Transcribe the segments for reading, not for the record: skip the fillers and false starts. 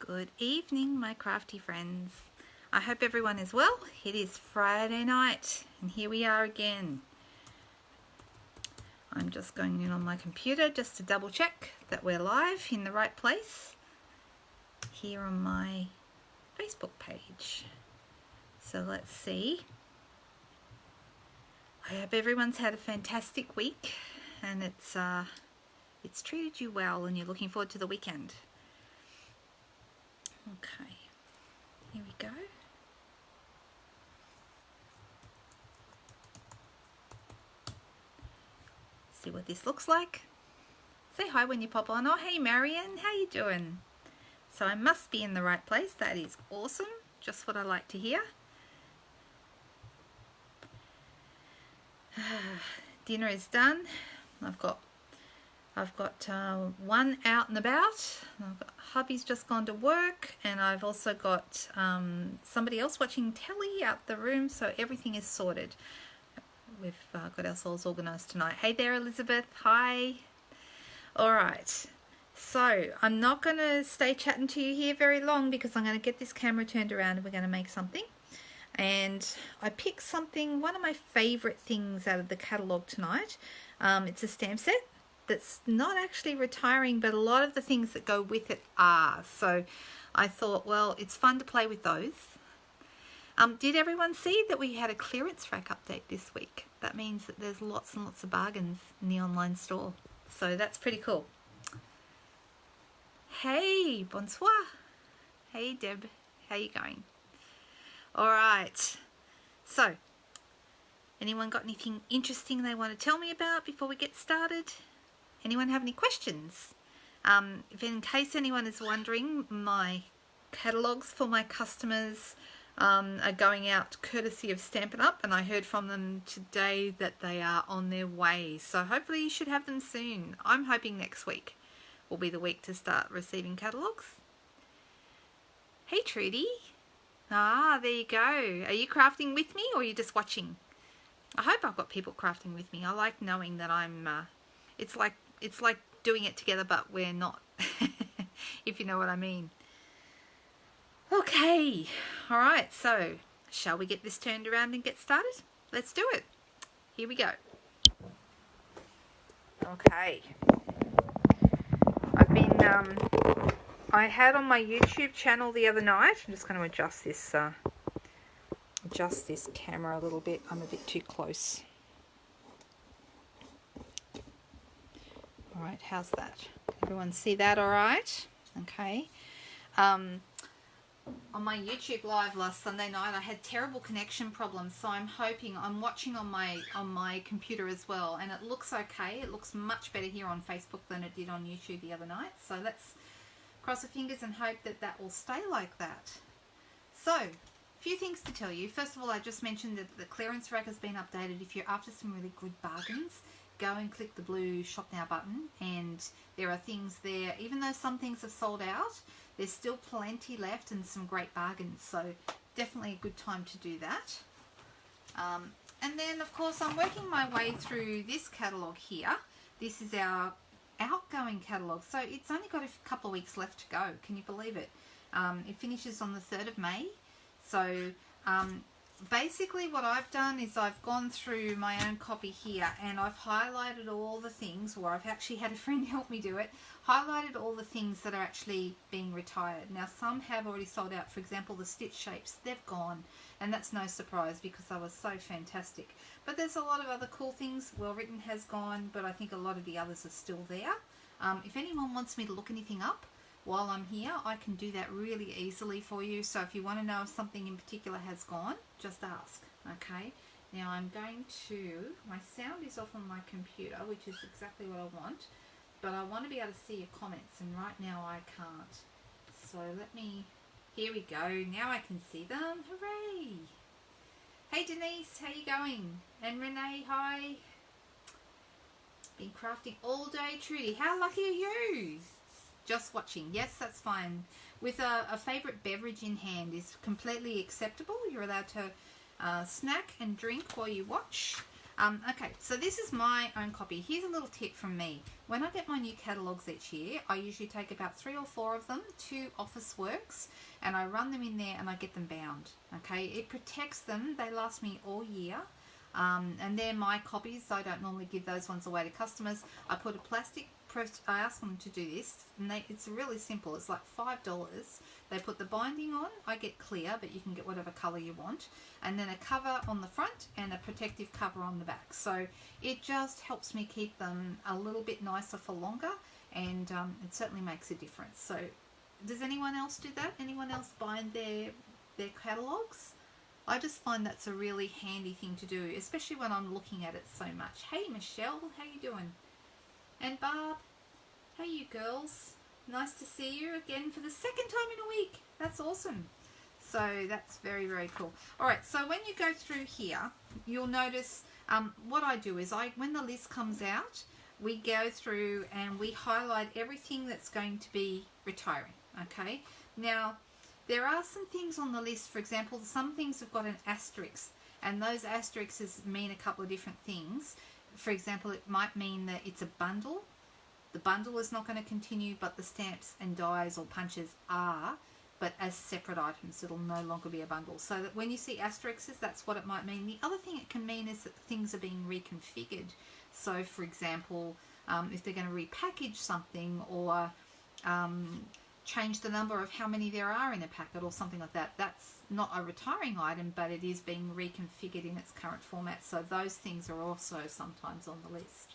Good evening, my crafty friends. I hope everyone is well. It is Friday night and here we are again. I'm just going in on my computer just to double check that we're live in the right place here on my Facebook page. So let's see. I hope everyone's had a fantastic week and it's treated you well and you're looking forward to the weekend. Okay, here we go. See what this looks like. Say hi when you pop on. Oh, hey Marion, how you doing? So I must be in the right place. That is awesome. Just what I like to hear. Dinner is done. I've got one out and about. Hubby's just gone to work, and I've also got somebody else watching telly out the room, so everything is sorted. We've got ourselves organised tonight. Hey there, Elizabeth. Hi. All right. So I'm not going to stay chatting to you here very long because I'm going to get this camera turned around and we're going to make something. And I picked something, one of my favourite things out of the catalogue tonight. It's a stamp set that's not actually retiring, but a lot of the things that go with it are. So I thought, well, it's fun to play with those. Did everyone see that we had a clearance rack update this week? That means that there's lots and lots of bargains in the online store. So that's pretty cool. Hey, bonsoir. Hey, Deb. How you going? All right. So, anyone got anything interesting they want to tell me about before we get started? Anyone have any questions? If in case anyone is wondering, my catalogues for my customers are going out courtesy of Stampin'Up, and I heard from them today that they are on their way. So hopefully you should have them soon. I'm hoping next week will be the week to start receiving catalogues. Hey Trudy. Ah, there you go. Are you crafting with me or are you just watching? I hope I've got people crafting with me. I like knowing that I'm, it's like doing it together, but we're not, if you know what I mean. Okay, all right, so shall we get this turned around and get started? Let's do it. Here we go. Okay. I had on my YouTube channel the other night, I'm just going to adjust this camera a little bit. I'm a bit too close. All right, how's that? Everyone see that all right? Okay. On my YouTube live last Sunday night, I had terrible connection problems, so I'm watching on my computer as well, and it looks okay. It looks much better here on Facebook than it did on YouTube the other night. So let's cross our fingers and hope that that will stay like that. So, a few things to tell you. First of all, I just mentioned that the clearance rack has been updated. If you're after some really good bargains, go and click the blue Shop Now button, and there are things there. Even though some things have sold out, there's still plenty left and some great bargains. So, definitely a good time to do that. And then, of course, I'm working my way through this catalogue here. This is our outgoing catalogue, so it's only got a couple of weeks left to go. Can you believe it? It finishes on the 3rd of May. So basically what I've done is I've gone through my own copy here and I've highlighted all the things, or I've actually had a friend help me do it, highlighted all the things that are actually being retired. Now some have already sold out. For example, the stitch shapes, they've gone, and that's no surprise because they were so fantastic. But there's a lot of other cool things. Well Written has gone, but I think a lot of the others are still there. If anyone wants me to look anything up while I'm here, I can do that really easily for you. So if you want to know if something in particular has gone, just ask. Okay, now I'm going to, my sound is off on my computer, which is exactly what I want, but I want to be able to see your comments, and right now I can't. So let me, here we go, now I can see them. Hooray! Hey Denise, how you going? And Renee, hi. Been crafting all day, Trudy. How lucky are you? Just watching. Yes, that's fine. With a favourite beverage in hand is completely acceptable. You're allowed to snack and drink while you watch. Okay, so this is my own copy. Here's a little tip from me. When I get my new catalogues each year, I usually take about 3 or 4 of them to Officeworks and I run them in there and I get them bound. Okay, it protects them. They last me all year. And they're my copies, so I don't normally give those ones away to customers. I put a plastic press, I ask them to do this, and it's really simple. It's like $5. They put the binding on. I get clear, but you can get whatever colour you want, and then a cover on the front and a protective cover on the back. So it just helps me keep them a little bit nicer for longer, and it certainly makes a difference. So does anyone else do that? Anyone else bind their catalogues? I just find that's a really handy thing to do, especially when I'm looking at it so much. Hey Michelle, how you doing? And Barb, hey you girls. Nice to see you again for the second time in a week. That's awesome. So that's very, very cool. Alright, so when you go through here, you'll notice what I do is when the list comes out, we go through and we highlight everything that's going to be retiring. Okay, now there are some things on the list. For example, some things have got an asterisk, and those asterisks mean a couple of different things. For example, it might mean that it's a bundle. The bundle is not going to continue, but the stamps and dies or punches are, but as separate items. It'll no longer be a bundle. So that when you see asterisks, that's what it might mean. The other thing it can mean is that things are being reconfigured. So for example, if they're going to repackage something or change the number of how many there are in a packet or something like that, that's not a retiring item, but it is being reconfigured in its current format. So those things are also sometimes on the list.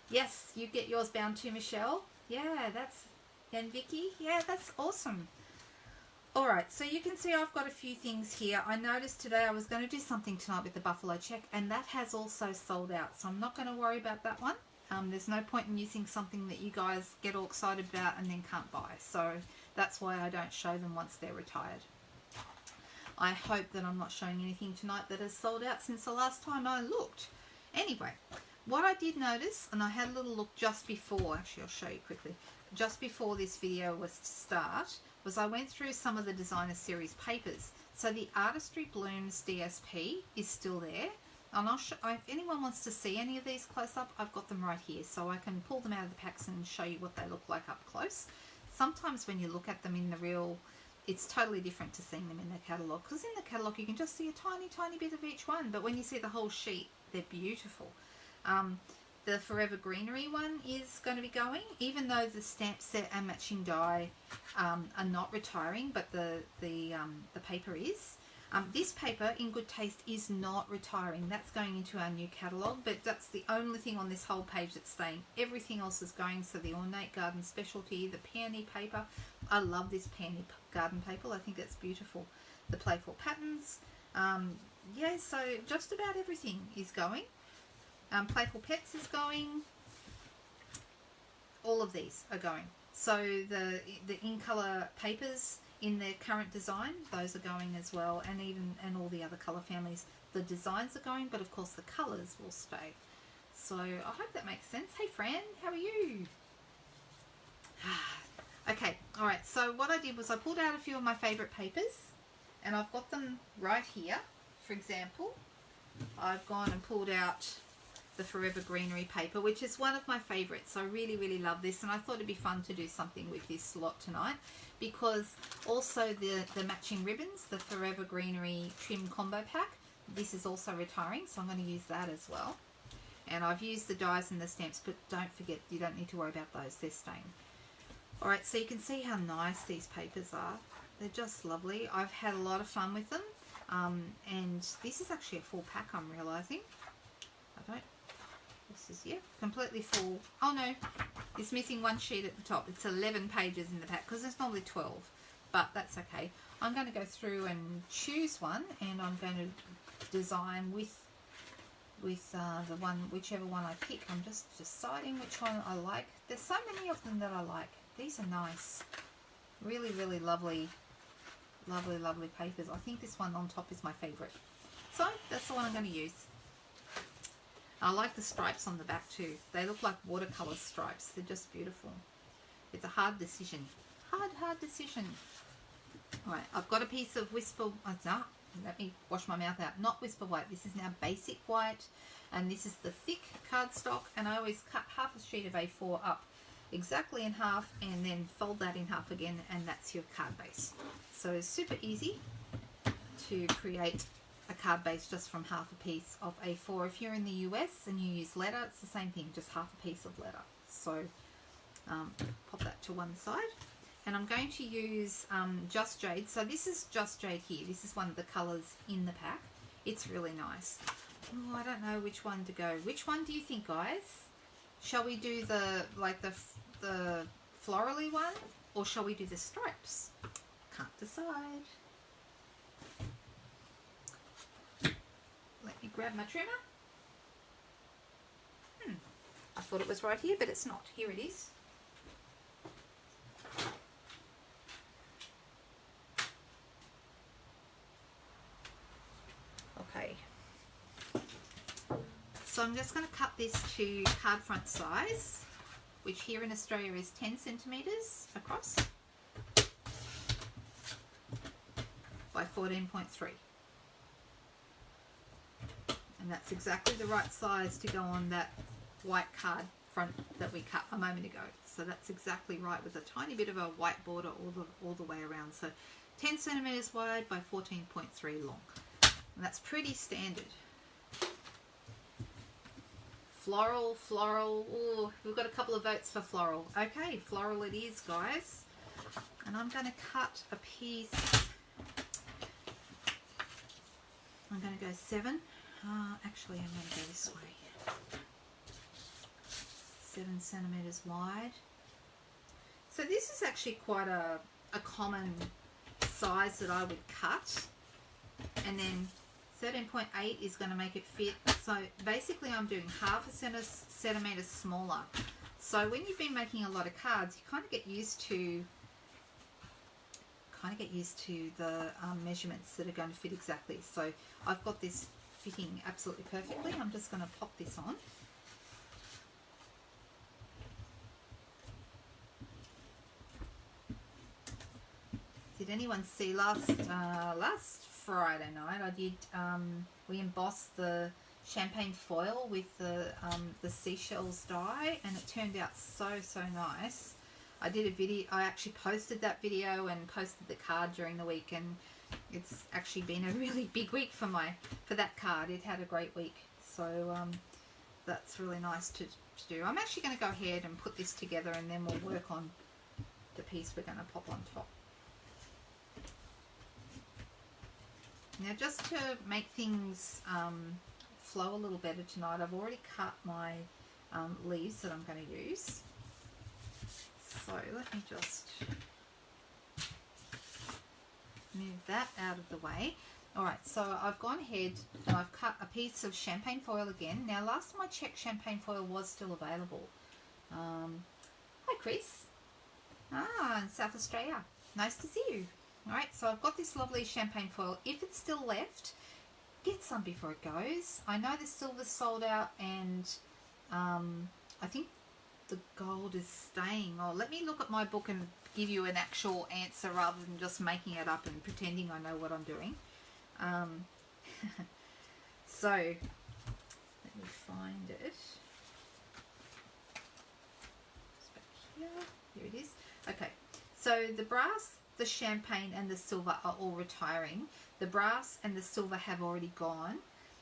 Yes, you get yours bound too, Michelle. Yeah, and Vicky. Yeah, that's awesome. Alright, so you can see I've got a few things here. I noticed today I was going to do something tonight with the Buffalo Check, and that has also sold out, so I'm not going to worry about that one. There's no point in using something that you guys get all excited about and then can't buy. So that's why I don't show them once they're retired. I hope that I'm not showing anything tonight that has sold out since the last time I looked. Anyway, what I did notice, and I had a little look just before, actually I'll show you quickly, just before this video was to start, was I went through some of the Designer Series papers. So the Artistry Blooms DSP is still there. And I'll show, if anyone wants to see any of these close up, I've got them right here, so I can pull them out of the packs and show you what they look like up close. Sometimes when you look at them in the real, it's totally different to seeing them in the catalogue, because in the catalogue you can just see a tiny bit of each one, but when you see the whole sheet, they're beautiful. The Forever Greenery one is going to be going, even though the stamp set and matching die are not retiring, but the paper is. This paper, In Good Taste, is not retiring. That's going into our new catalogue, but that's the only thing on this whole page that's staying. Everything else is going, so the Ornate Garden Specialty, the Peony paper. I love this Peony Garden paper. I think that's beautiful. The Playful Patterns. Yeah, so just about everything is going. Playful Pets is going. All of these are going. So the in colour papers in their current design, those are going as well, and all the other colour families. The designs are going, but of course the colours will stay. So I hope that makes sense. Hey Fran, how are you? Okay, alright, so what I did was I pulled out a few of my favourite papers, and I've got them right here. For example, I've gone and pulled out the Forever Greenery paper, which is one of my favourites. I really love this, and I thought it'd be fun to do something with this lot tonight, because also the matching ribbons, the Forever Greenery trim combo pack, this is also retiring, so I'm going to use that as well. And I've used the dies and the stamps, but don't forget, you don't need to worry about those, they're staying. Alright, so you can see how nice these papers are. They're just lovely. I've had a lot of fun with them, and this is actually a full pack, I'm realising. This is, yeah, completely full. Oh no, it's missing one sheet at the top. It's 11 pages in the pack, because there's normally 12, but that's okay. I'm going to go through and choose one, and I'm going to design with the one, whichever one I pick. I'm just deciding which one I like. There's so many of them that I like. These are nice. Really lovely papers. I think this one on top is my favourite. So that's the one I'm going to use. I like the stripes on the back too. They look like watercolour stripes. They're just beautiful. It's a hard decision. Hard decision. Alright, I've got a piece of Whisper... let me wash my mouth out, not Whisper White. This is now Basic White, and this is the thick cardstock, and I always cut half a sheet of A4 up exactly in half and then fold that in half again, and that's your card base. So it's super easy to create a card base just from half a piece of A4. If you're in the US and you use letter, it's the same thing, just half a piece of letter. So pop that to one side. And I'm going to use Just Jade. So this is Just Jade here. This is one of the colours in the pack. It's really nice. Oh, I don't know which one to go. Which one do you think, guys? Shall we do the florally one, or shall we do the stripes? Can't decide. Let me grab my trimmer. I thought it was right here, but it's not. Here it is. Okay. So I'm just going to cut this to card front size, which here in Australia is 10 centimetres across by 14.3. And that's exactly the right size to go on that white card front that we cut a moment ago. So that's exactly right, with a tiny bit of a white border all the way around. So 10 centimetres wide by 14.3 long. And that's pretty standard. Floral, floral. Oh, we've got a couple of votes for floral. Okay, floral it is, guys. And I'm going to cut a piece. I'm going to go 7. Actually, I'm going to go this way. 7 centimetres wide. So this is actually quite a common size that I would cut. And then 13.8 is going to make it fit. So basically I'm doing half a centimetre smaller. So when you've been making a lot of cards, you kind of get used to the measurements that are going to fit exactly. So I've got this fitting absolutely perfectly. I'm just going to pop this on. Did anyone see last Friday night I did we embossed the champagne foil with the seashells die, and it turned out so nice. I did a video, I actually posted that video and posted the card during the week, and it's actually been a really big week for that card. It had a great week, so that's really nice to do. I'm actually going to go ahead and put this together, and then we'll work on the piece we're going to pop on top. Now, just to make things flow a little better tonight, I've already cut my leaves that I'm going to use. So let me just move that out of the way. Alright, so I've gone ahead and I've cut a piece of champagne foil again. Now, last time I checked, champagne foil was still available. Hi, Chris. In South Australia. Nice to see you. Alright, so I've got this lovely champagne foil. If it's still left, get some before it goes. I know the silver's sold out, and I think the gold is staying. Oh, let me look at my book and give you an actual answer rather than just making it up and pretending I know what I'm doing. So, let me find it. It's back here. Here it is. Okay, so the brass, the champagne and the silver are all retiring. The brass and the silver have already gone.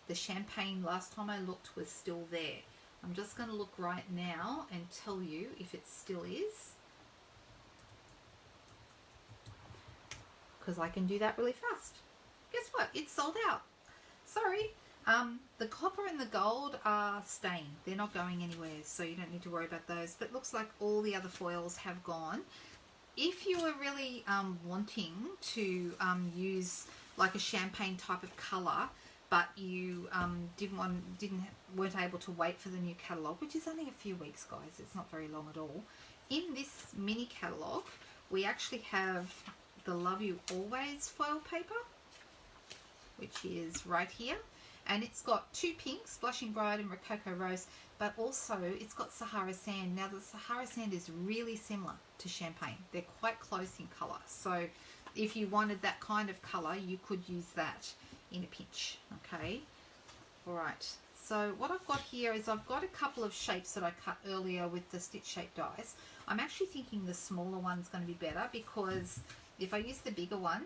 The champagne, last time I looked, was still there. I'm just going to look right now and tell you if it still is, because I can do that really fast. Guess what? It's sold out. Sorry. The copper and the gold are staying. They're not going anywhere, so you don't need to worry about those. But it looks like all the other foils have gone. If you were really wanting to use like a champagne type of colour, but you weren't able to wait for the new catalogue, which is only a few weeks, guys, it's not very long at all. In this mini catalogue, we actually have the Love You Always foil paper, which is right here, and it's got 2 pinks, Blushing Bride and Rococo Rose, but also it's got Sahara Sand. Now, the Sahara Sand is really similar to champagne. They're quite close in colour, so if you wanted that kind of colour, you could use that in a pinch. Okay, all right. So what I've got here is I've got a couple of shapes that I cut earlier with the stitch shape dies. I'm actually thinking the smaller one's going to be better, because if I use the bigger one,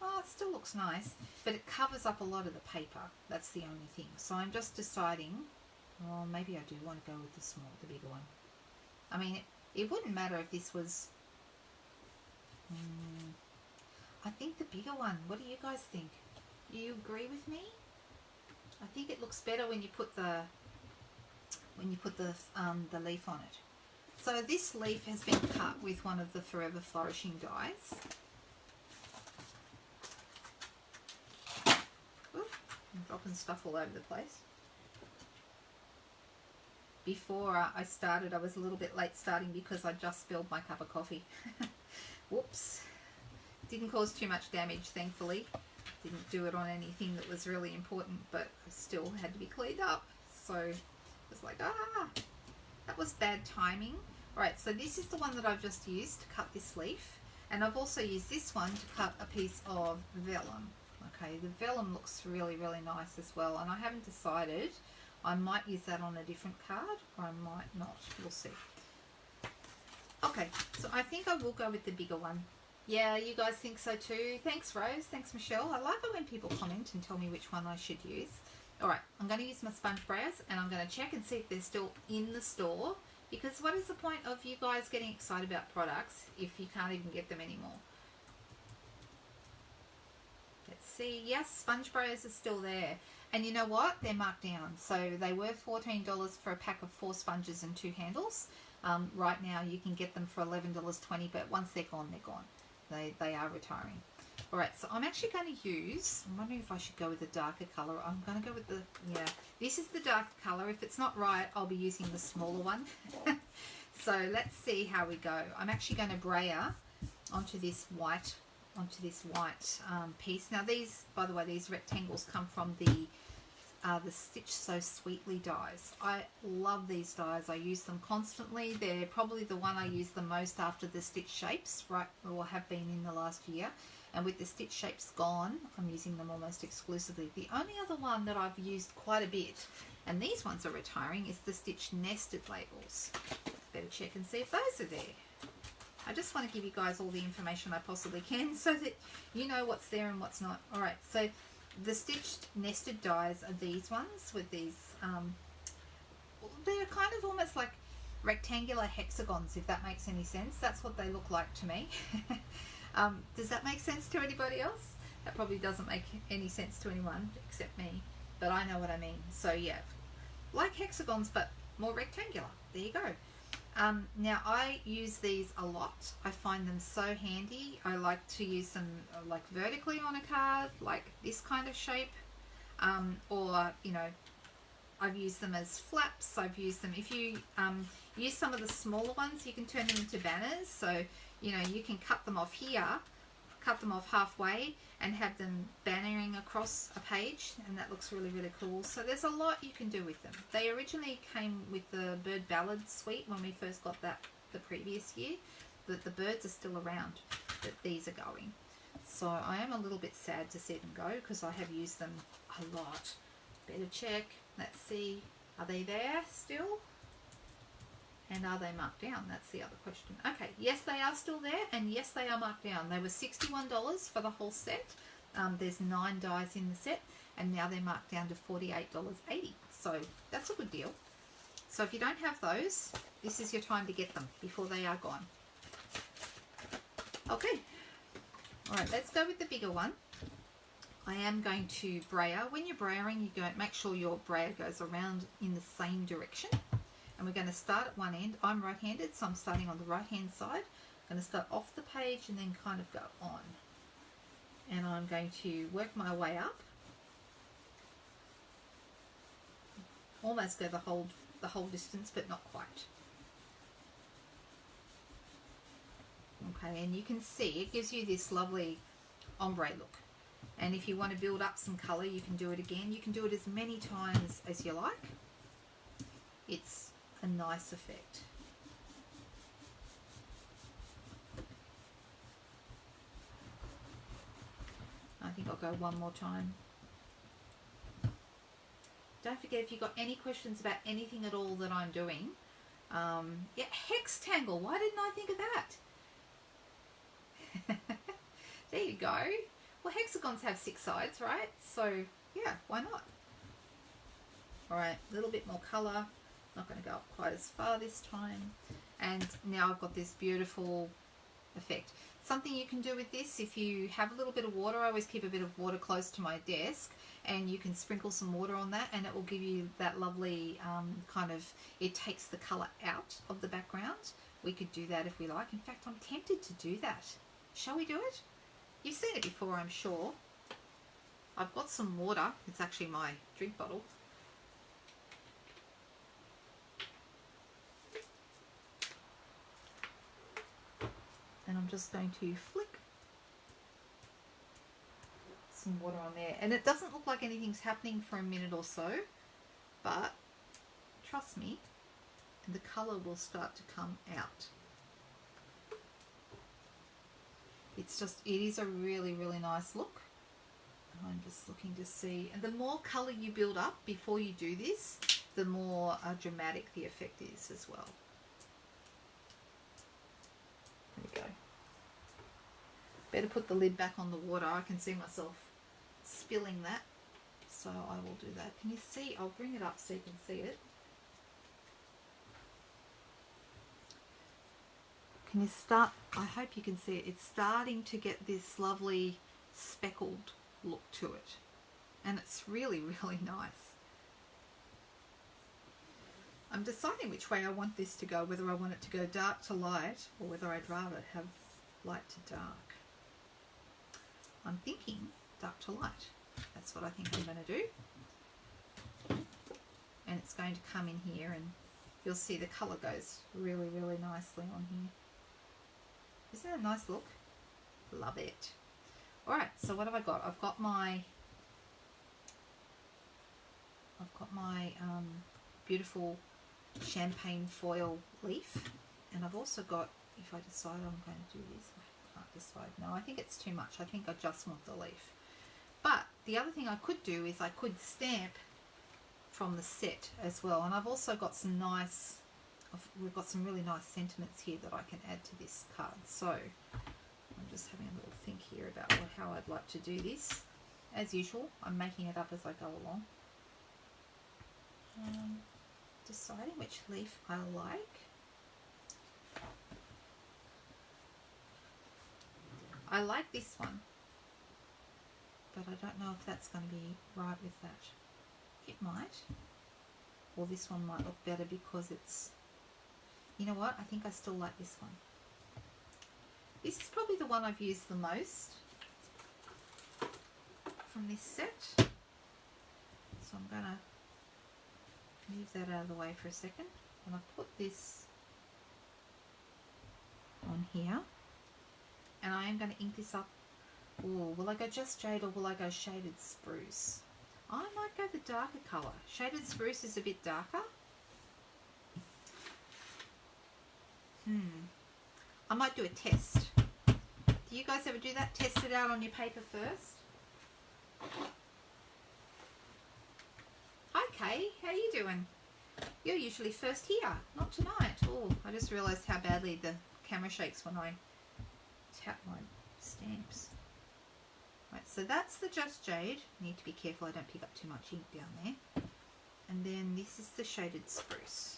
oh, it still looks nice, but it covers up a lot of the paper. That's the only thing. So I'm just deciding, well, maybe I do want to go with the bigger one. I mean, it wouldn't matter if this was, I think the bigger one. What do you guys think? Do you agree with me? I think it looks better when you put the leaf on it. So this leaf has been cut with one of the Forever Flourishing dies. Oof, I'm dropping stuff all over the place. Before I started, I was a little bit late starting because I just spilled my cup of coffee. Whoops. Didn't cause too much damage, thankfully. Didn't do it on anything that was really important, but still had to be cleaned up. So it was like, that was bad timing. Alright, so this is the one that I've just used to cut this leaf. And I've also used this one to cut a piece of vellum. Okay, the vellum looks really, really nice as well. And I haven't decided. I might use that on a different card, or I might not. We'll see. Okay, so I think I will go with the bigger one. Yeah, you guys think so too. Thanks, Rose. Thanks, Michelle. I like it when people comment and tell me which one I should use. All right, I'm going to use my sponge brayers, and I'm going to check and see if they're still in the store, because what is the point of you guys getting excited about products if you can't even get them anymore? Let's see. Yes, sponge brayers are still there. And you know what? They're marked down. So they were $14 for a pack of 4 sponges and 2 handles. Right now you can get them for $11.20, but once they're gone, they're gone. They are retiring. Alright, so I'm actually going to use, I'm wondering if I should go with a darker colour. I'm going to go with the, yeah, this is the dark colour. If it's not right, I'll be using the smaller one. So let's see how we go. I'm actually going to brayer onto this white piece. Now these, by the way, these rectangles come from the Stitch So Sweetly dies. I love these dies. I use them constantly. They're probably the one I use the most after the stitch shapes, right, or have been in the last year. And with the stitch shapes gone, I'm using them almost exclusively. The only other one that I've used quite a bit, and these ones are retiring, is the Stitch Nested labels. Better check and see if those are there. I just want to give you guys all the information I possibly can so that you know what's there and what's not. Alright, so the stitched nested dies are these ones with these, they're kind of almost like rectangular hexagons, if that makes any sense. That's what they look like to me. Does that make sense to anybody else? That probably doesn't make any sense to anyone except me, but I know what I mean. So yeah, like hexagons but more rectangular. There you go. Now I use these a lot. I find them so handy. I like to use them like vertically on a card, like this kind of shape, or you know, I've used them as flaps. I've used them, if you use some of the smaller ones, you can turn them into banners. So you know, you can cut them off here, cut them off halfway, and have them bannering across a page, and that looks really, really cool. So there's a lot you can do with them. They originally came with the Bird Ballad suite when we first got that the previous year. The birds are still around, but these are going. So I am a little bit sad to see them go because I have used them a lot. Better check. Let's see. Are they there still? And are they marked down? That's the other question. Okay, yes, they are still there, and yes, they are marked down. They were $61 for the whole set. There's 9 dies in the set, and now they're marked down to $48.80. So that's a good deal. So if you don't have those, this is your time to get them before they are gone. Okay. All right, let's go with the bigger one. I am going to brayer. When you're brayering, you go make sure your brayer goes around in the same direction. And we're going to start at one end. I'm right-handed, so I'm starting on the right-hand side. I'm going to start off the page and then kind of go on. And I'm going to work my way up. Almost go the whole distance, but not quite. Okay, and you can see it gives you this lovely ombre look. And if you want to build up some colour, you can do it again. You can do it as many times as you like. It's a nice effect. go one more time. Don't forget, if you've got any questions about anything at all that I'm doing, yeah, hex tangle. Why didn't I think of that? There you go. Well, hexagons have 6 sides, right? So, yeah, why not? All right, a little bit more colour. Not going to go up quite as far this time. And now I've got this beautiful effect. Something you can do with this, if you have a little bit of water, I always keep a bit of water close to my desk, and you can sprinkle some water on that and it will give you that lovely kind of, it takes the colour out of the background. We could do that if we like. In fact, I'm tempted to do that. Shall we do it? You've seen it before, I'm sure. I've got some water. It's actually my drink bottle. And I'm just going to flick some water on there. And it doesn't look like anything's happening for a minute or so, but trust me, the colour will start to come out. It's just, it is a really, really nice look. I'm just looking to see, and the more colour you build up before you do this, the more dramatic the effect is as well. There we go. Better put the lid back on the water. I can see myself spilling that, so I will do that. Can you see? I'll bring it up so you can see it. Can you start? I hope you can see it. It's starting to get this lovely speckled look to it, and it's really, really nice. I'm deciding which way I want this to go, whether I want it to go dark to light or whether I'd rather have light to dark. I'm thinking dark to light. That's what I think I'm going to do. And it's going to come in here, and you'll see the colour goes really, really nicely on here. Isn't that a nice look? Love it. Alright, so what have I got? I've got my beautiful champagne foil leaf, and I've also got, if I decide I'm going to do this, I can't decide. No, I think it's too much. I think I just want the leaf. But the other thing I could do is I could stamp from the set as well, and I've also got some nice, we've got some really nice sentiments here that I can add to this card. So I'm just having a little think here about how I'd like to do this. As usual, I'm making it up as I go along. Deciding which leaf I like. I like this one, but I don't know if that's going to be right with that. It might, or this one might look better because it's, you know what, I think I still like this one. This is probably the one I've used the most from this set, so I'm going to move that out of the way for a second, and I'll put this on here, and I am going to ink this up. Ooh, will I go just jade or will I go shaded spruce? I might go the darker colour. Shaded spruce is a bit darker. I might do a test. Do you guys ever do that? Test it out on your paper first? Hi Kay, how you doing? You're usually first here, not tonight. Oh, I just realised how badly the camera shakes when I tap my stamps. Right, so that's the Just Jade. Need to be careful I don't pick up too much ink down there. And then this is the Shaded Spruce.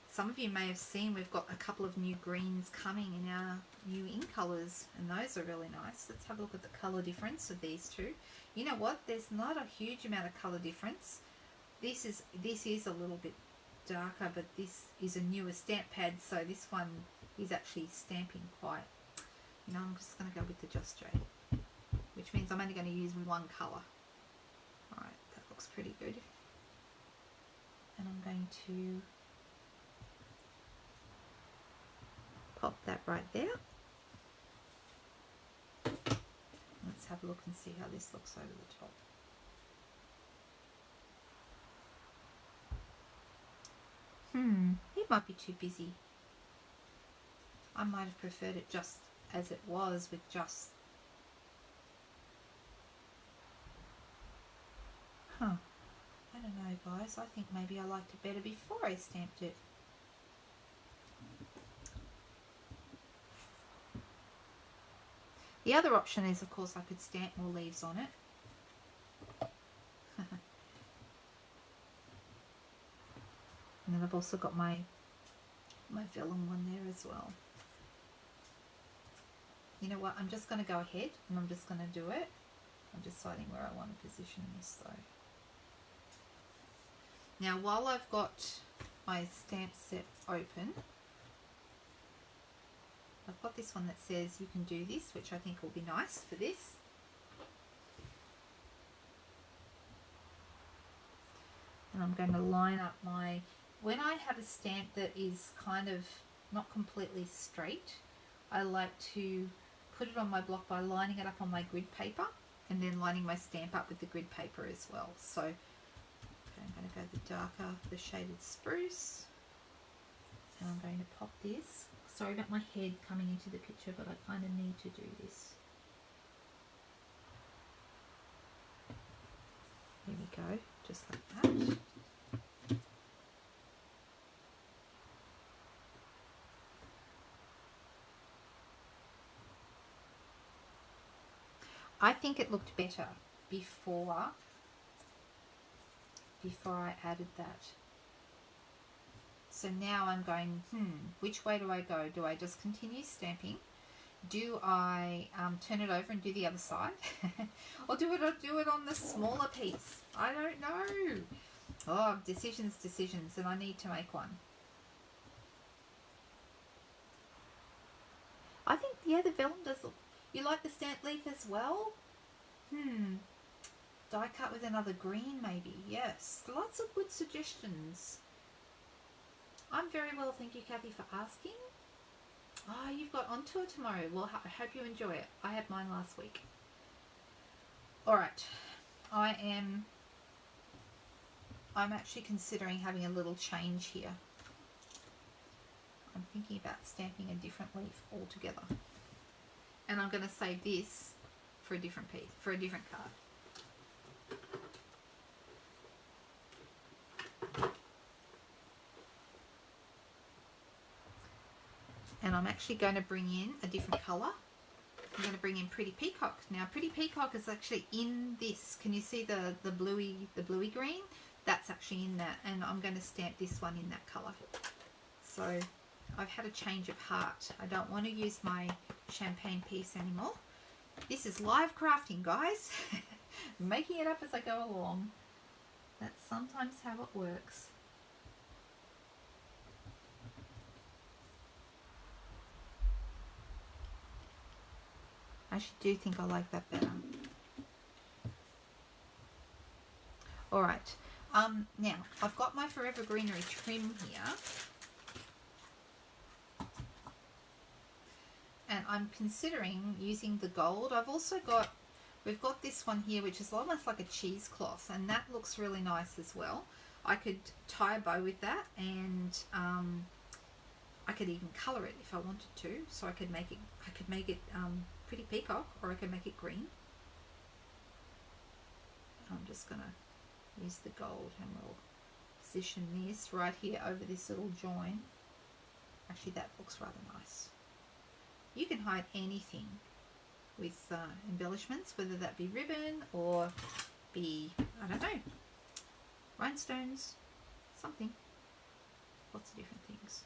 Some of you may have seen we've got a couple of new greens coming in our new ink colours, and those are really nice. Let's have a look at the colour difference of these two. You know what? There's not a huge amount of colour difference. This is a little bit darker, but this is a newer stamp pad, so this one is actually stamping quite. You know, I'm just going to go with the Just Jade, which means I'm only going to use one colour. Alright, that looks pretty good. And I'm going to pop that right there. Let's have a look and see how this looks over the top. It might be too busy. I might have preferred it just as it was with just Huh. I don't know, guys. I think maybe I liked it better before I stamped it. The other option is, of course, I could stamp more leaves on it. And then I've also got my vellum one there as well. You know what? I'm just going to go ahead and I'm just going to do it. I'm deciding where I want to position this though. Now, while I've got my stamp set open, I've got this one that says you can do this, which I think will be nice for this. And I'm going to line up my, when I have a stamp that is kind of not completely straight, I like to put it on my block by lining it up on my grid paper and then lining my stamp up with the grid paper as well. So okay, I'm going to go the darker, the shaded spruce, and I'm going to pop this. Sorry about my head coming into the picture, but I kind of need to do this. There we go, just like that. I think it looked better before I added that. So now I'm going, which way do I go? Do I just continue stamping? Do I turn it over and do the other side? Or do it on the smaller piece? I don't know. Oh, decisions, and I need to make one. I think, yeah, the vellum does look. You like the stamp leaf as well? Die cut with another green maybe. Yes, lots of good suggestions. I'm very well, thank you, Kathy, for asking. Oh, you've got on tour tomorrow. Well, I hope you enjoy it. I had mine last week. Alright, I'm actually considering having a little change here. I'm thinking about stamping a different leaf altogether. And I'm going to save this for a different piece, for a different card. And I'm actually going to bring in a different colour. I'm going to bring in Pretty Peacock. Now, Pretty Peacock is actually in this. Can you see the bluey green? That's actually in that. And I'm going to stamp this one in that colour. So I've had a change of heart. I don't want to use my champagne piece anymore. This is live crafting, guys. Making it up as I go along. That's sometimes how it works. I actually do think I like that better. Alright, now I've got my Forever Greenery trim here. And I'm considering using the gold. I've also got, we've got this one here which is almost like a cheesecloth, and that looks really nice as well. I could tie a bow with that, and I could even colour it if I wanted to. So I could make it Pretty Peacock, or I could make it green. I'm just going to use the gold and we'll position this right here over this little join. Actually, that looks rather nice. You can hide anything with embellishments, whether that be ribbon or be, I don't know, rhinestones, something. Lots of different things.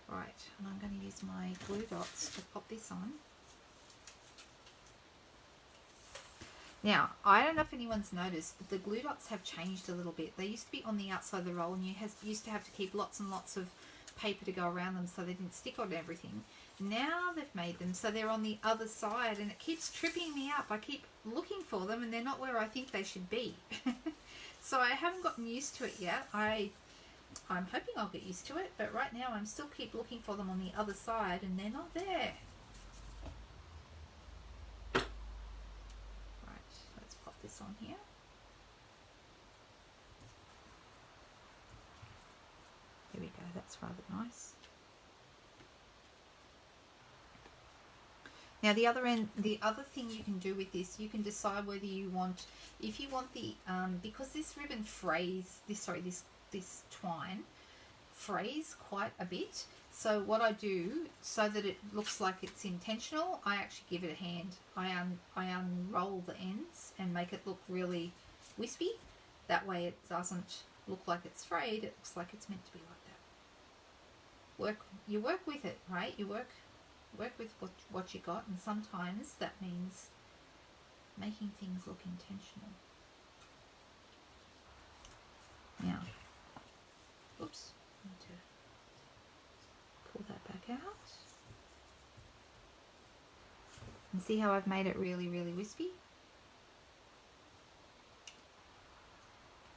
Right, and I'm going to use my glue dots to pop this on. Now, I don't know if anyone's noticed, but the glue dots have changed a little bit. They used to be on the outside of the roll, and you used to have to keep lots and lots of paper to go around them so they didn't stick on everything. Now they've made them so they're on the other side, and it keeps tripping me up. I keep looking for them and they're not where I think they should be. So I haven't gotten used to it yet. I'm hoping I'll get used to it, but right now I'm still keep looking for them on the other side and they're not there. Right, let's pop this on here. Here we go, that's rather nice. Now the other thing you can do with this, you can decide whether you want, if you want the, because this ribbon frays, this twine frays quite a bit. So what I do, so that it looks like it's intentional, I actually give it a hand. I unroll the ends and make it look really wispy. That way it doesn't look like it's frayed, it looks like it's meant to be like that. You work with it, right? You work with what you got, and sometimes that means making things look intentional. Now, oops, I need to pull that back out. And see how I've made it really, really wispy?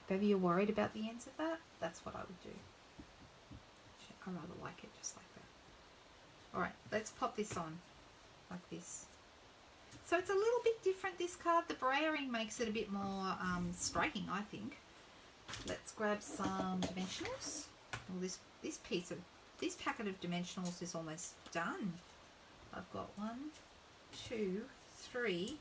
If ever you're worried about the ends of that, that's what I would do. I rather like it just like that. Alright, let's pop this on like this. So it's a little bit different, this card. The brayering makes it a bit more striking, I think. Let's grab some dimensionals. Well, this packet of dimensionals is almost done. I've got 1, 2, 3,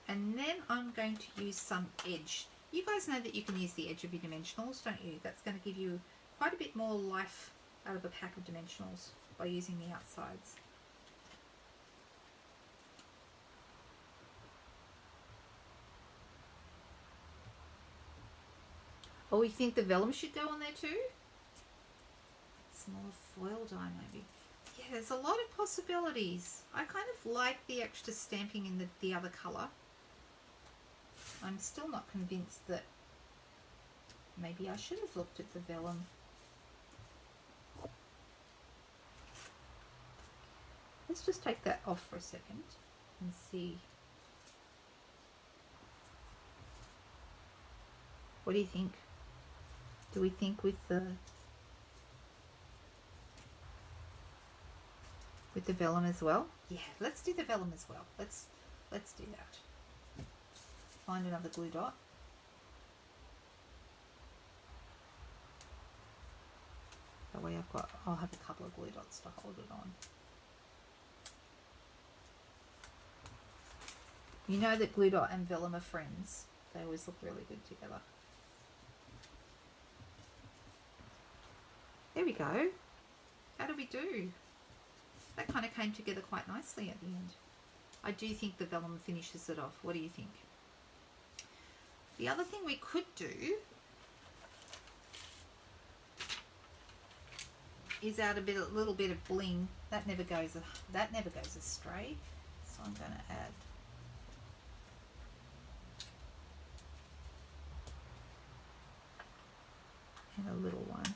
and then I'm going to use some edge. You guys know that you can use the edge of your dimensionals, don't you? That's going to give you quite a bit more life out of a pack of dimensionals by using the outsides. Oh, you think the vellum should go on there too? Smaller foil die maybe. Yeah, there's a lot of possibilities. I kind of like the extra stamping in the other colour. I'm still not convinced that maybe I should have looked at the vellum. Let's just take that off for a second and see. What do you think? Do we think with the vellum as well? Yeah, let's do the vellum as well. Let's do that. Find another glue dot. That way I'll have a couple of glue dots to hold it on. You know that glue dot and vellum are friends. They always look really good together. There we go. How do we do? That kind of came together quite nicely at the end. I do think the vellum finishes it off. What do you think? The other thing we could do is add a little bit of bling. That never goes astray. So I'm going to add a little one.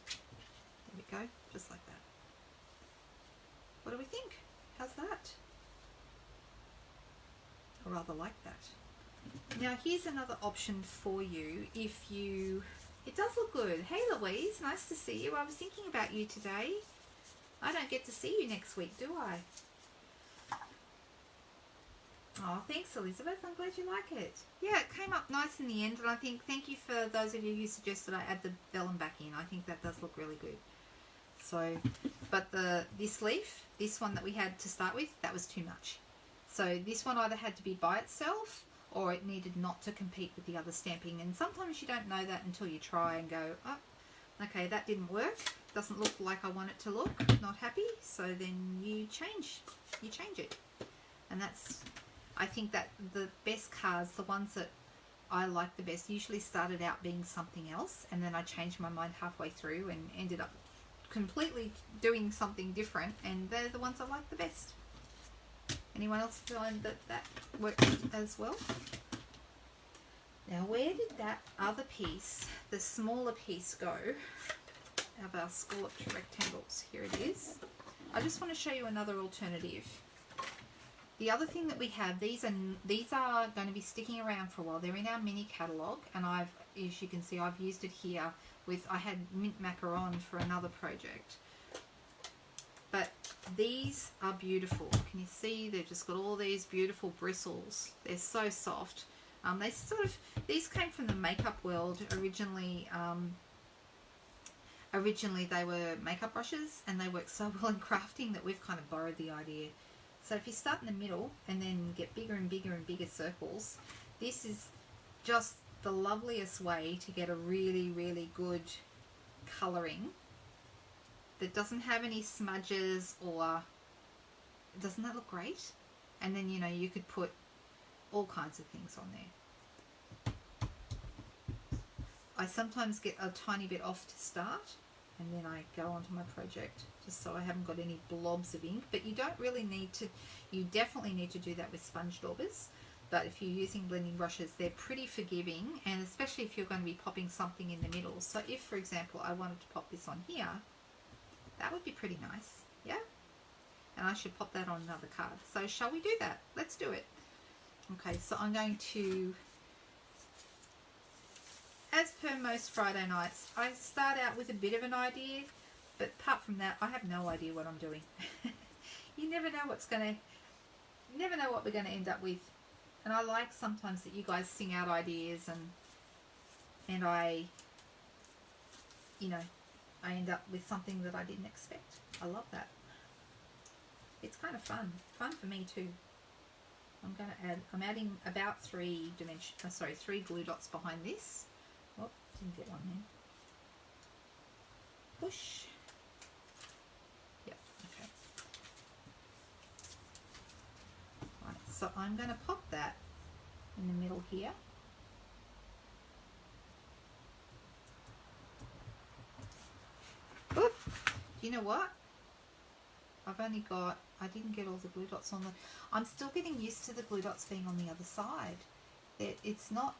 There we go, just like that. What do we think? How's that? I rather like that. Now here's another option for you if you... It does look good. Hey Louise, nice to see you. I was thinking about you today. I don't get to see you next week, do I? Oh, thanks Elizabeth. I'm glad you like it. Yeah, it came up nice in the end, and I think thank you for those of you who suggested I add the vellum back in. I think that does look really good. So, but this leaf, this one that we had to start with, that was too much. So this one either had to be by itself or it needed not to compete with the other stamping. And sometimes you don't know that until you try and go, oh, okay, that didn't work. Doesn't look like I want it to look. Not happy. So then you change it. And that's, I think that the best cards, the ones that I like the best, usually started out being something else, and then I changed my mind halfway through and ended up completely doing something different, and they're the ones I like the best. Anyone else find that worked as well? Now where did that other piece, the smaller piece, go of our scalloped rectangles? Here it is. I just want to show you another alternative. The other thing that we have, these are going to be sticking around for a while. They're in our mini catalogue, and as you can see, I've used it here with, I had mint macaron for another project. But these are beautiful. Can you see? They've just got all these beautiful bristles. They're so soft. These came from the makeup world originally. originally they were makeup brushes and they work so well in crafting that we've kind of borrowed the idea. So if you start in the middle and then get bigger and bigger and bigger circles, this is just the loveliest way to get a really, really good colouring that doesn't have any smudges, or doesn't that look great? And then, you know, you could put all kinds of things on there. I sometimes get a tiny bit off to start, and then I go onto my project just so I haven't got any blobs of ink. But you don't really need to, you definitely need to do that with sponge daubers. But if you're using blending brushes, they're pretty forgiving, and especially if you're going to be popping something in the middle. So if, for example, I wanted to pop this on here, that would be pretty nice, yeah? And I should pop that on another card. So shall we do that? Let's do it. Okay, so I'm going to, as per most Friday nights, I start out with a bit of an idea, but apart from that, I have no idea what I'm doing. You never know what we're going to end up with. And I like sometimes that you guys sing out ideas, and I, you know, I end up with something that I didn't expect. I love that. It's kind of fun for me too. I'm adding about 3 glue dots behind this. Oh, didn't get one there. Push. Yep, okay. Right, so I'm going to pop that in the middle here. Oop. Do you know what? I didn't get all the glue dots on I'm still getting used to the glue dots being on the other side. It's not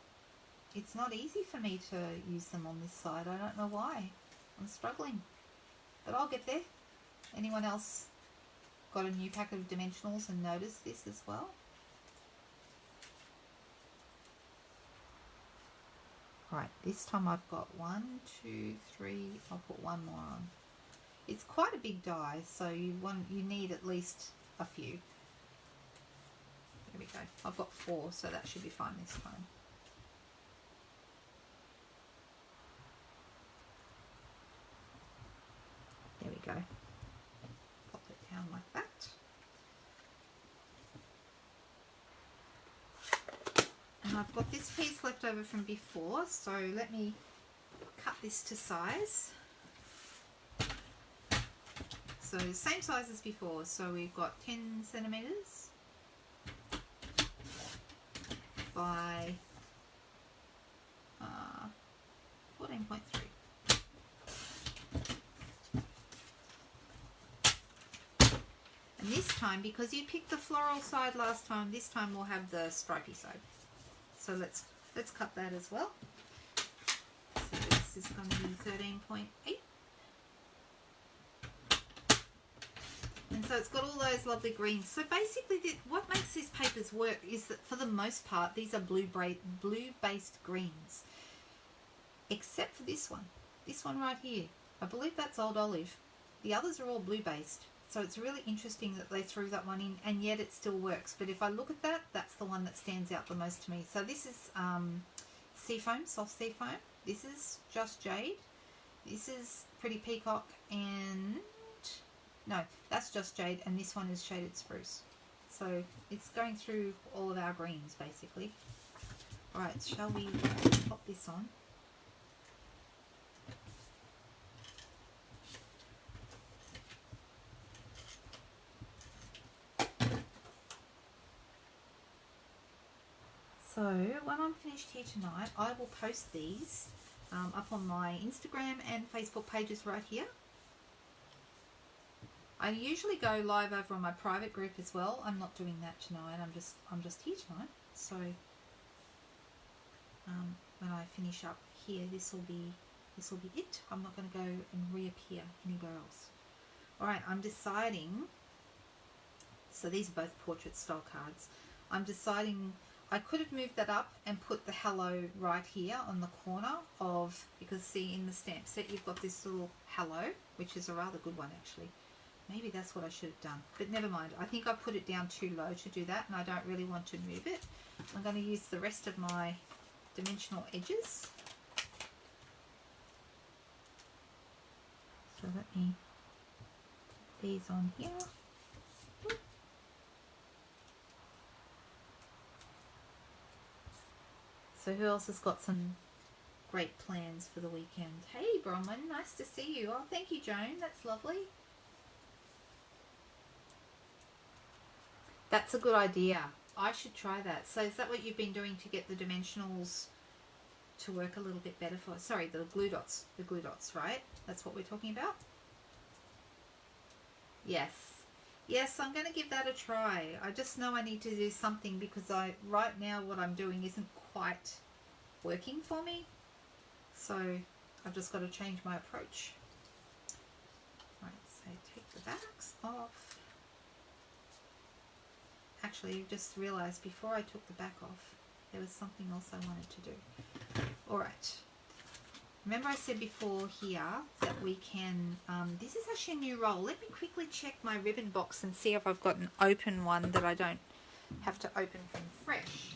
easy for me to use them on this side. I don't know why. I'm struggling. But I'll get there. Anyone else got a new packet of dimensionals and noticed this as well? Right, this time I've got 1, 2, 3, I'll put one more on. It's quite a big die, so you need at least a few. There we go. I've got 4, so that should be fine this time. There we go. Pop it down like that. And I've got this piece left over from before, so let me cut this to size. So same size as before, so we've got 10 centimeters by 14.3. And this time, because you picked the floral side last time, this time we'll have the stripy side. So let's cut that as well. So this is going to be 13.8. And so it's got all those lovely greens. So basically what makes these papers work is that for the most part these are blue-based greens. Except for this one right here. I believe that's Old Olive. The others are all blue-based. So it's really interesting that they threw that one in, and yet it still works. But if I look at that, that's the one that stands out the most to me. So this is Seafoam, Soft Seafoam. This is Just Jade. This is Pretty Peacock, and no, that's Just Jade, and this one is Shaded Spruce. So it's going through all of our greens basically. Alright, shall we pop this on? So when I'm finished here tonight, I will post these up on my Instagram and Facebook pages right here. I usually go live over on my private group as well. I'm not doing that tonight. I'm just here tonight. So when I finish up here, this will be it. I'm not going to go and reappear anywhere else. All right, I'm deciding. So these are both portrait style cards. I'm deciding. I could have moved that up and put the hello right here on the corner of, because see in the stamp set you've got this little hello, which is a rather good one actually. Maybe that's what I should have done, but never mind. I think I put it down too low to do that, and I don't really want to move it. I'm going to use the rest of my dimensional edges. So let me put these on here. So who else has got some great plans for the weekend? Hey Bronwyn, nice to see you. Oh, thank you Joan, that's lovely. That's a good idea. I should try that. So is that what you've been doing to get the dimensionals to work a little bit better for, sorry, the glue dots, right? That's what we're talking about? Yes. Yes, I'm going to give that a try. I just know I need to do something because right now what I'm doing isn't quite working for me. So I've just got to change my approach. Right, so take the backs off. Actually, I just realized before I took the back off, there was something else I wanted to do. All right. Remember I said before here that we can, this is actually a new roll. Let me quickly check my ribbon box and see if I've got an open one that I don't have to open from fresh.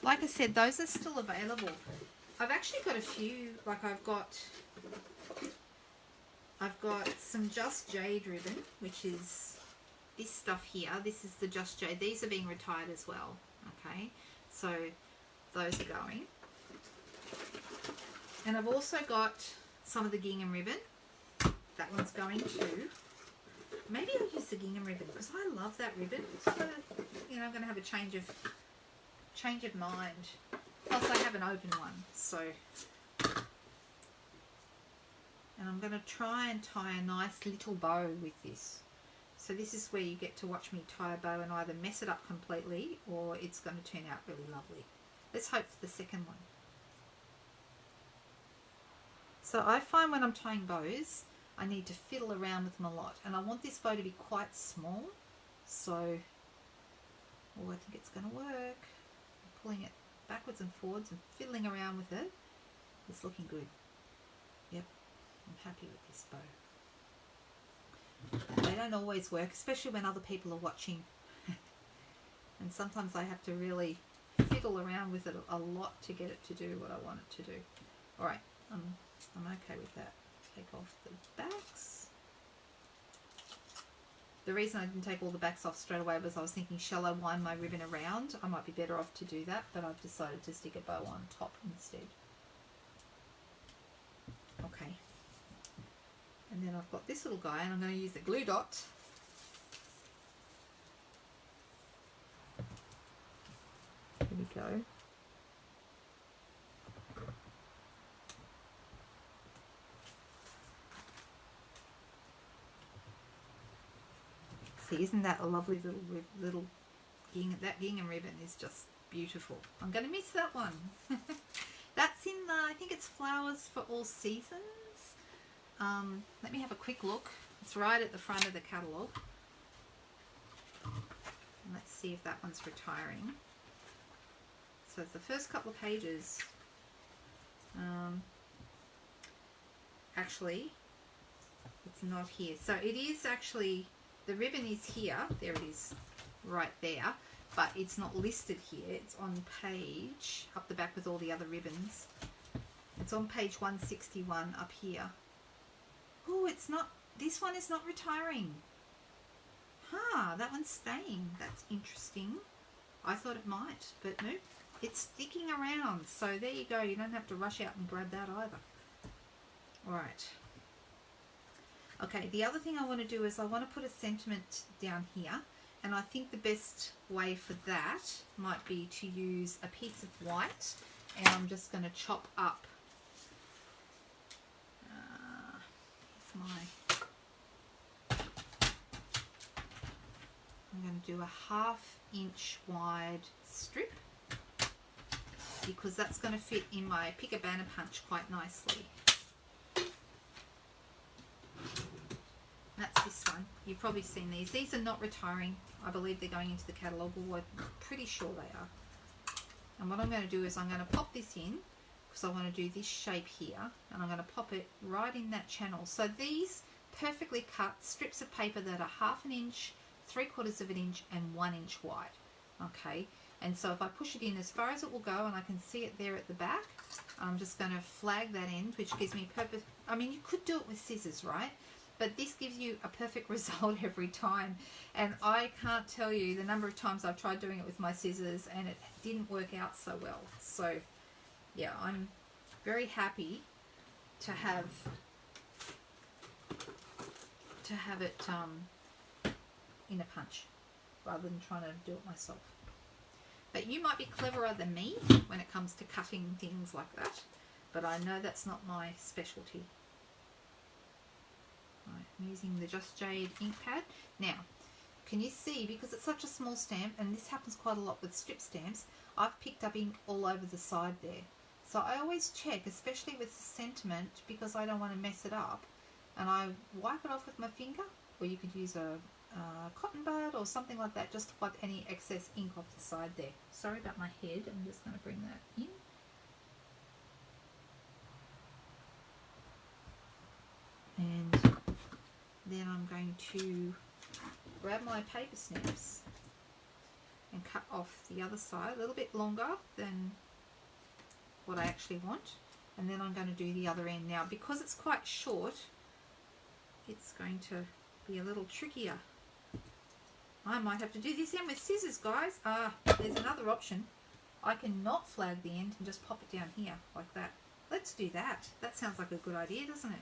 Like I said, those are still available. I've actually got a few, like I've got some Just Jade ribbon, which is this stuff here. This is the Just Jade. These are being retired as well. Okay, so those are going. And I've also got some of the gingham ribbon. That one's going too. Maybe I'll use the gingham ribbon because I love that ribbon. So, you know, I'm going to have a change of mind. Plus I have an open one, so. And I'm going to try and tie a nice little bow with this. So this is where you get to watch me tie a bow and either mess it up completely or it's going to turn out really lovely. Let's hope for the second one. So I find when I'm tying bows, I need to fiddle around with them a lot. And I want this bow to be quite small. So, oh, I think it's going to work. I'm pulling it backwards and forwards and fiddling around with it. It's looking good. Yep. I'm happy with this bow. They don't always work, especially when other people are watching. And sometimes I have to really fiddle around with it a lot to get it to do what I want it to do. Alright, I'm okay with that. Take off the backs. The reason I didn't take all the backs off straight away was I was thinking, shall I wind my ribbon around? I might be better off to do that, but I've decided to stick a bow on top instead. Okay. And then I've got this little guy, and I'm going to use the glue dot. Here we go. See, isn't that a lovely little gingham? That gingham ribbon is just beautiful. I'm going to miss that one. That's in the, I think it's Flowers for All Seasons. Let me have a quick look. It's right at the front of the catalogue. Let's see if that one's retiring. So it's the first couple of pages. Actually, it's not here. So it is actually, the ribbon is here. There it is, right there. But it's not listed here. It's on page, up the back with all the other ribbons. It's on page 161 up here. Oh, it's not, this one is not retiring. Huh, that one's staying. That's interesting. I thought it might, but no, it's sticking around. So there you go. You don't have to rush out and grab that either. All right. Okay, the other thing I want to do is I want to put a sentiment down here. And I think the best way for that might be to use a piece of white. And I'm just going to chop up. I'm going to do a 1/2 inch wide strip because that's going to fit in my Pick a Banner punch quite nicely. That's this one. You've probably seen these. These are not retiring. I believe they're going into the catalogue, or I'm pretty sure they are. And what I'm going to do is I'm going to pop this in because I want to do this shape here, and I'm going to pop it right in that channel. So these perfectly cut strips of paper that are 1/2 inch, 3/4 inch and 1 inch wide. Okay, and so if I push it in as far as it will go, and I can see it there at the back, I'm just going to flag that end, which gives me purpose. I mean, you could do it with scissors, right? But this gives you a perfect result every time. And I can't tell you the number of times I've tried doing it with my scissors and it didn't work out so well. So yeah, I'm very happy to have it in a punch rather than trying to do it myself. But you might be cleverer than me when it comes to cutting things like that, but I know that's not my specialty. Right, I'm using the Just Jade ink pad. Now, can you see, because it's such a small stamp, and this happens quite a lot with strip stamps, I've picked up ink all over the side there. So I always check, especially with the sentiment, because I don't want to mess it up, and I wipe it off with my finger, or you could use a cotton bud or something like that, just to wipe any excess ink off the side there. Sorry about my head, I'm just going to bring that in. And then I'm going to grab my paper snips and cut off the other side a little bit longer than what I actually want, and then I'm going to do the other end. Now, because it's quite short, it's going to be a little trickier. I might have to do this end with scissors, guys. There's another option. I can not flag the end and just pop it down here like that. Let's do that. That sounds like a good idea, doesn't it?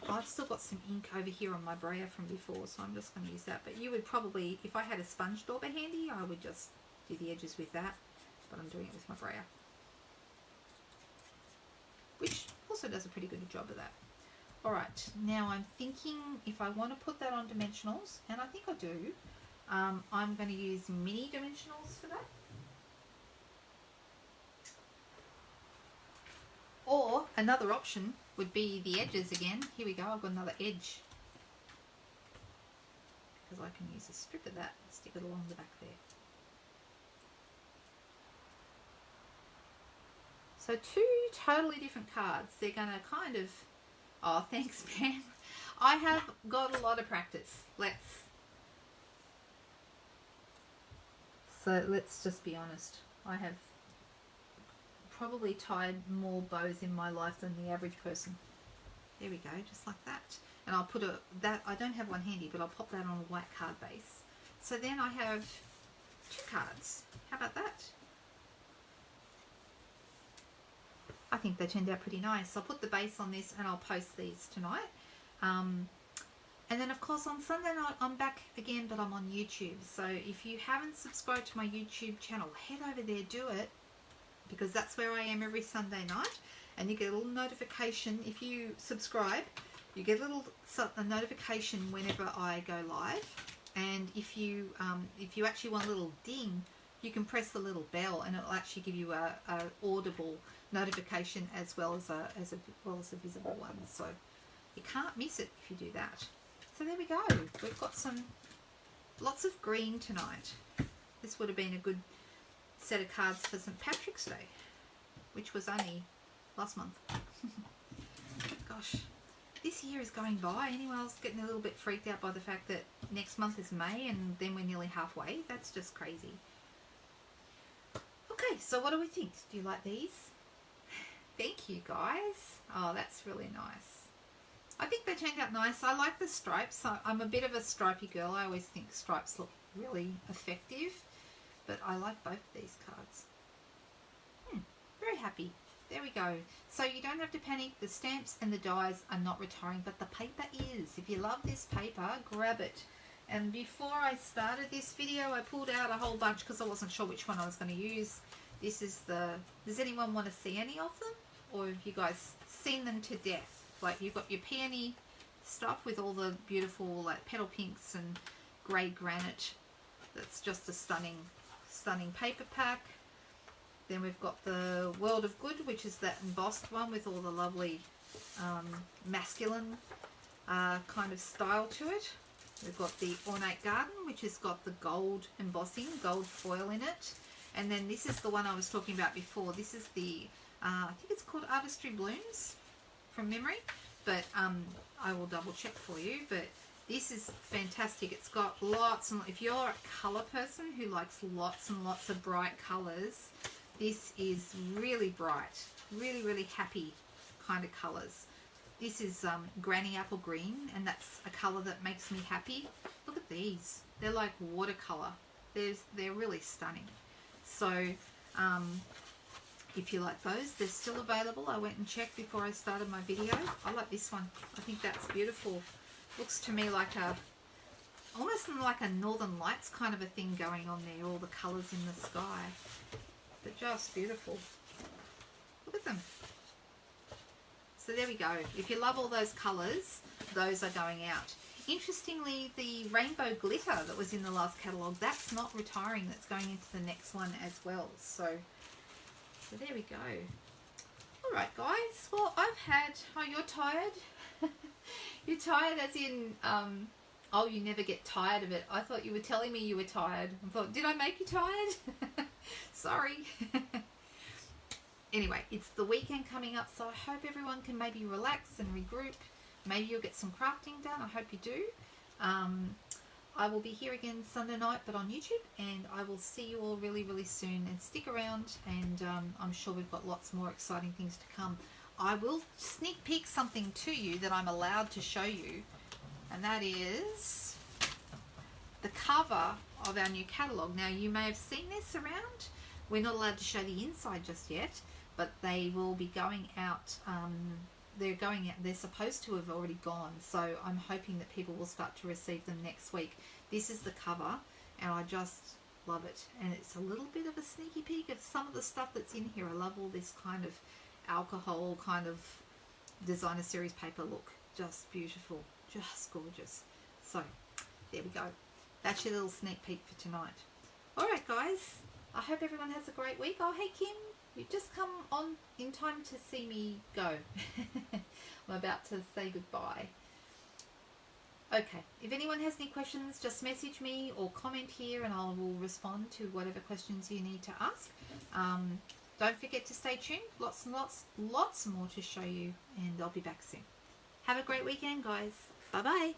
I've still got some ink over here on my brayer from before, so I'm just going to use that. But you would probably, if I had a sponge dauber handy, I would just do the edges with that. But I'm doing it with my brayer, which also does a pretty good job of that. Alright, now I'm thinking if I want to put that on dimensionals, and I think I do, I'm going to use mini dimensionals for that. Or another option would be the edges again. Here we go, I've got another edge. Because I can use a strip of that and stick it along the back there. So two totally different cards. They're going to kind of... Oh, thanks, Pam. I have got a lot of practice. Let's just be honest. I have probably tied more bows in my life than the average person. There we go, just like that. And I'll put that, I don't have one handy, but I'll pop that on a white card base. So then I have two cards. How about that? I think they turned out pretty nice. I'll put the base on this and I'll post these tonight. And then of course on Sunday night I'm back again, but I'm on YouTube. So if you haven't subscribed to my YouTube channel, head over there, do it, because that's where I am every Sunday night. And you get a little notification. If you subscribe, you get a notification whenever I go live. And if you actually want a little ding, you can press the little bell and it'll actually give you a audible notification as well as a visible one. So you can't miss it if you do that. So there we go. We've got lots of green tonight. This would have been a good set of cards for St. Patrick's Day, which was only last month. Gosh, this year is going by. Anyone else getting a little bit freaked out by the fact that next month is May and then we're nearly halfway? That's just crazy. Okay, so what do we think? Do you like these? Thank you, guys. Oh, that's really nice. I think they turned out nice. I like the stripes. I'm a bit of a stripy girl. I always think stripes look really effective, but I like both of these cards. Very happy. There we go. So you don't have to panic. The stamps and the dies are not retiring, but the paper is. If you love this paper, grab it. And before I started this video, I pulled out a whole bunch because I wasn't sure which one I was going to use. This is does anyone want to see any of them? Or have you guys seen them to death? Like, you've got your peony stuff with all the beautiful like petal pinks and grey granite. That's just a stunning paper pack. Then we've got the World of Good, which is that embossed one with all the lovely masculine kind of style to it. We've got the Ornate Garden, which has got the gold embossing, gold foil in it. And then this is the one I was talking about before. This is the, I think it's called Artistry Blooms from memory, but I will double check for you. But This is fantastic. It's got lots, and if you're a colour person who likes lots and lots of bright colours, this is really bright, really, really happy kind of colours. This is Granny Apple Green, and that's a colour that makes me happy. Look at these. They're like watercolour. They're really stunning. So if you like those, they're still available. I went and checked before I started my video. I like this one. I think that's beautiful. Looks to me like almost like a Northern Lights kind of a thing going on there. All the colours in the sky. They're just beautiful. Look at them. So there we go. If you love all those colours, those are going out. Interestingly, the rainbow glitter that was in the last catalogue, that's not retiring. That's going into the next one as well. So there we go. All right, guys. Well, I've had... Oh, you're tired? You're tired as in... oh, you never get tired of it. I thought you were telling me you were tired. I thought, did I make you tired? Sorry. Anyway, it's the weekend coming up, so I hope everyone can maybe relax and regroup. Maybe you'll get some crafting done. I hope you do. I will be here again Sunday night, but on YouTube, and I will see you all really, really soon. And stick around, and I'm sure we've got lots more exciting things to come. I will sneak peek something to you that I'm allowed to show you, and that is the cover of our new catalogue. Now, you may have seen this around. We're not allowed to show the inside just yet, but they will be going out. They're going out. They're supposed to have already gone, so I'm hoping that people will start to receive them next week. This is the cover, and I just love it. And it's a little bit of a sneaky peek of some of the stuff that's in here. I love all this kind of alcohol kind of designer series paper look. Just beautiful, just gorgeous. So there we go. That's your little sneak peek for tonight. All right, guys. I hope everyone has a great week. Oh, hey, Kim. You've just come on in time to see me go. I'm about to say goodbye. Okay, if anyone has any questions, just message me or comment here and I will respond to whatever questions you need to ask. Don't forget to stay tuned. Lots and lots more to show you, and I'll be back soon. Have a great weekend, guys. Bye-bye.